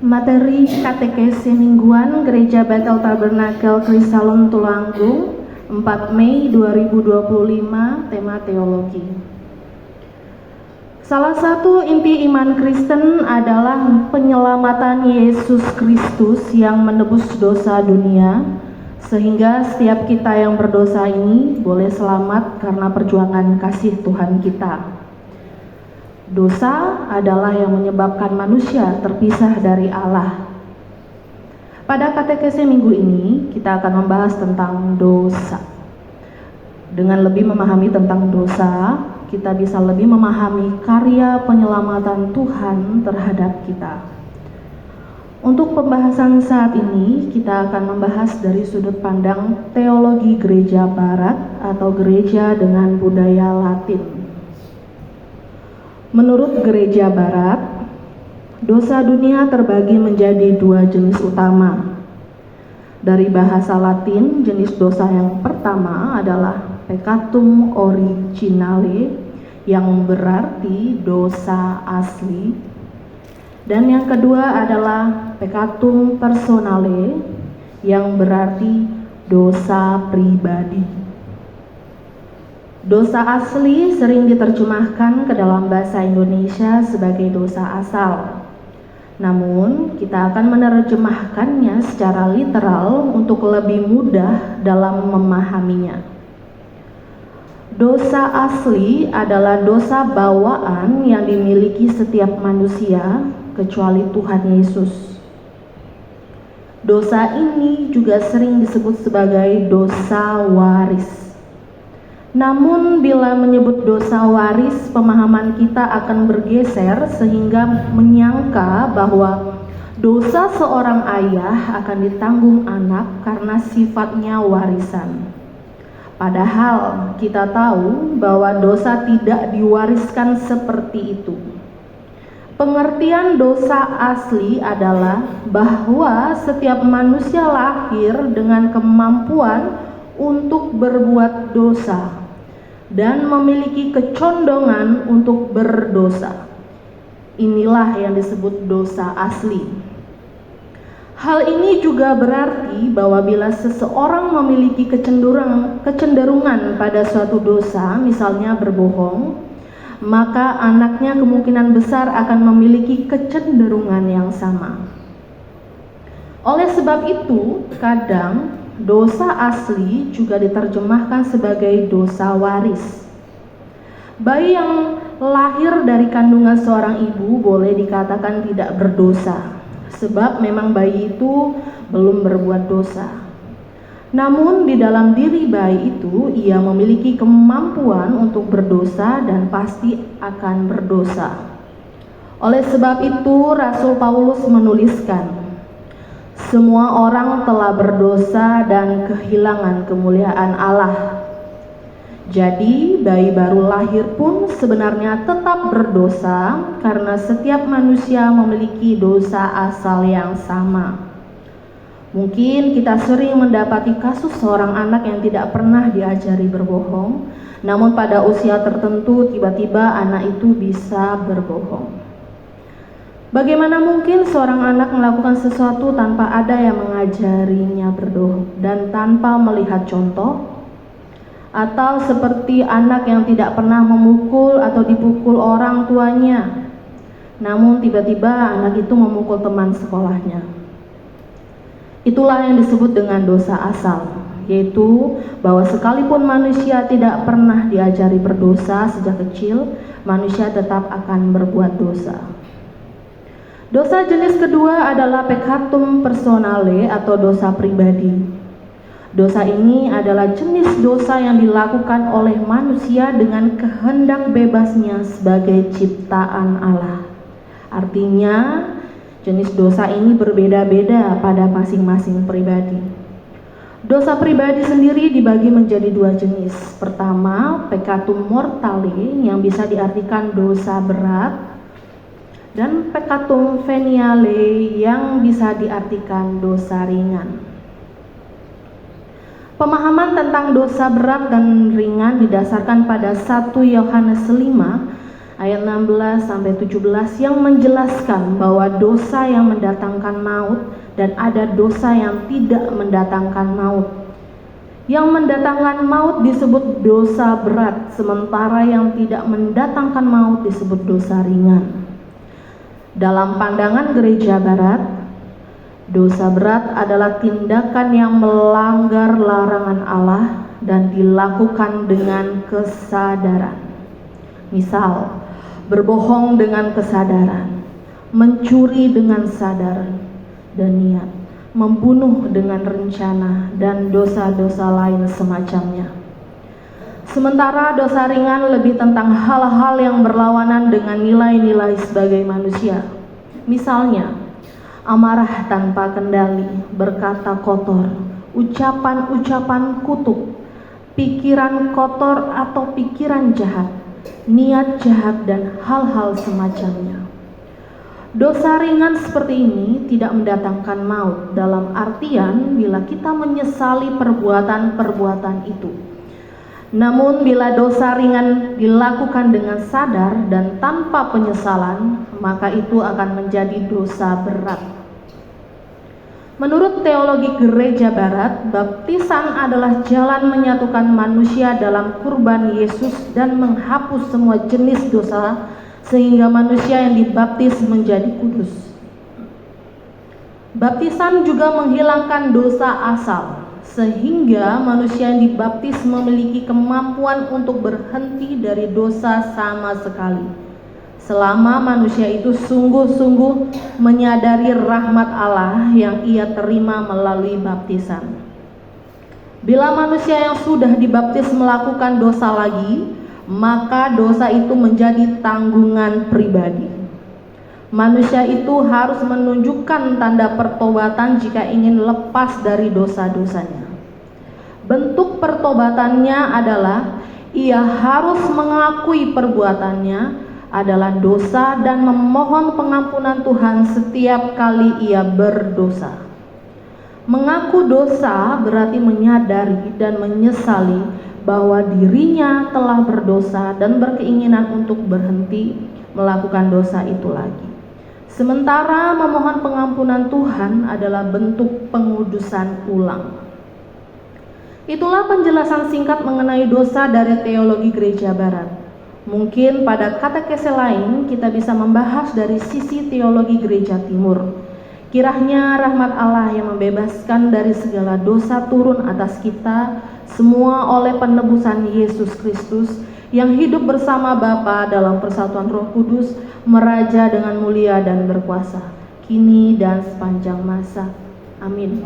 Materi katekesi mingguan Gereja Bethel Tabernakel Krisalem Tulanggung 4 Mei 2025. Tema teologi. Salah satu inti iman Kristen adalah penyelamatan Yesus Kristus yang menebus dosa dunia, sehingga setiap kita yang berdosa ini boleh selamat karena perjuangan kasih Tuhan kita. Dosa adalah yang menyebabkan manusia terpisah dari Allah. Pada katekesi minggu ini, kita akan membahas tentang dosa. Dengan lebih memahami tentang dosa, kita bisa lebih memahami karya penyelamatan Tuhan terhadap kita. Untuk pembahasan saat ini, kita akan membahas dari sudut pandang teologi gereja barat atau gereja dengan budaya Latin. Menurut gereja barat, dosa dunia terbagi menjadi dua jenis utama. Dari bahasa Latin, jenis dosa yang pertama adalah peccatum originale, yang berarti dosa asli. Dan yang kedua adalah peccatum personale, yang berarti dosa pribadi. Dosa asli sering diterjemahkan ke dalam bahasa Indonesia sebagai dosa asal. Namun, kita akan menerjemahkannya secara literal untuk lebih mudah dalam memahaminya. Dosa asli adalah dosa bawaan yang dimiliki setiap manusia kecuali Tuhan Yesus. Dosa ini juga sering disebut sebagai dosa waris. Namun bila menyebut dosa waris, pemahaman kita akan bergeser sehingga menyangka bahwa dosa seorang ayah akan ditanggung anak karena sifatnya warisan. Padahal kita tahu bahwa dosa tidak diwariskan seperti itu. Pengertian dosa asli adalah bahwa setiap manusia lahir dengan kemampuan untuk berbuat dosa dan memiliki kecondongan untuk berdosa. Inilah yang disebut dosa asli. Hal ini juga berarti bahwa bila seseorang memiliki kecenderungan pada suatu dosa, misalnya berbohong, maka anaknya kemungkinan besar akan memiliki kecenderungan yang sama. Oleh sebab itu, kadang dosa asli juga diterjemahkan sebagai dosa waris. Bayi yang lahir dari kandungan seorang ibu boleh dikatakan tidak berdosa, sebab memang bayi itu belum berbuat dosa. Namun di dalam diri bayi itu ia memiliki kemampuan untuk berdosa dan pasti akan berdosa. Oleh sebab itu Rasul Paulus menuliskan, semua orang telah berdosa dan kehilangan kemuliaan Allah. Jadi bayi baru lahir pun sebenarnya tetap berdosa karena setiap manusia memiliki dosa asal yang sama. Mungkin kita sering mendapati kasus seorang anak yang tidak pernah diajari berbohong, namun pada usia tertentu tiba-tiba anak itu bisa berbohong. Bagaimana mungkin seorang anak melakukan sesuatu tanpa ada yang mengajarinya berbohong dan tanpa melihat contoh? Atau seperti anak yang tidak pernah memukul atau dipukul orang tuanya, namun tiba-tiba anak itu memukul teman sekolahnya. Itulah yang disebut dengan dosa asal, yaitu bahwa sekalipun manusia tidak pernah diajari berdosa sejak kecil, manusia tetap akan berbuat dosa. Dosa jenis kedua adalah peccatum personale atau dosa pribadi. Dosa ini adalah jenis dosa yang dilakukan oleh manusia dengan kehendak bebasnya sebagai ciptaan Allah. Artinya, jenis dosa ini berbeda-beda pada masing-masing pribadi. Dosa pribadi sendiri dibagi menjadi dua jenis. Pertama, peccatum mortale yang bisa diartikan dosa berat, dan peccatum veniale yang bisa diartikan dosa ringan. Pemahaman tentang dosa berat dan ringan didasarkan pada 1 Yohanes 5 ayat 16 sampai 17 yang menjelaskan bahwa dosa yang mendatangkan maut dan ada dosa yang tidak mendatangkan maut. Yang mendatangkan maut disebut dosa berat, sementara yang tidak mendatangkan maut disebut dosa ringan. Dalam pandangan Gereja Barat, dosa berat adalah tindakan yang melanggar larangan Allah dan dilakukan dengan kesadaran. Misal, berbohong dengan kesadaran, mencuri dengan sadar dan niat, membunuh dengan rencana, dan dosa-dosa lain semacamnya. Sementara dosa ringan lebih tentang hal-hal yang berlawanan dengan nilai-nilai sebagai manusia. Misalnya, amarah tanpa kendali, berkata kotor, ucapan-ucapan kutuk, pikiran kotor atau pikiran jahat, niat jahat, dan hal-hal semacamnya. Dosa ringan seperti ini tidak mendatangkan maut, dalam artian bila kita menyesali perbuatan-perbuatan itu. Namun bila dosa ringan dilakukan dengan sadar dan tanpa penyesalan, maka itu akan menjadi dosa berat. Menurut teologi Gereja Barat, baptisan adalah jalan menyatukan manusia dalam kurban Yesus dan menghapus semua jenis dosa sehingga manusia yang dibaptis menjadi kudus. Baptisan juga menghilangkan dosa asal, sehingga manusia yang dibaptis memiliki kemampuan untuk berhenti dari dosa sama sekali, selama manusia itu sungguh-sungguh menyadari rahmat Allah yang ia terima melalui baptisan. Bila manusia yang sudah dibaptis melakukan dosa lagi, maka dosa itu menjadi tanggungan pribadi. Manusia itu harus menunjukkan tanda pertobatan jika ingin lepas dari dosa-dosanya. Bentuk pertobatannya adalah ia harus mengakui perbuatannya adalah dosa dan memohon pengampunan Tuhan setiap kali ia berdosa. Mengaku dosa berarti menyadari dan menyesali bahwa dirinya telah berdosa dan berkeinginan untuk berhenti melakukan dosa itu lagi. Sementara memohon pengampunan Tuhan adalah bentuk pengudusan ulang. Itulah penjelasan singkat mengenai dosa dari teologi Gereja Barat. Mungkin pada katekese lain kita bisa membahas dari sisi teologi Gereja Timur. Kiranya rahmat Allah yang membebaskan dari segala dosa turun atas kita semua oleh penebusan Yesus Kristus yang hidup bersama Bapa dalam persatuan Roh Kudus, meraja dengan mulia dan berkuasa, kini dan sepanjang masa. Amin.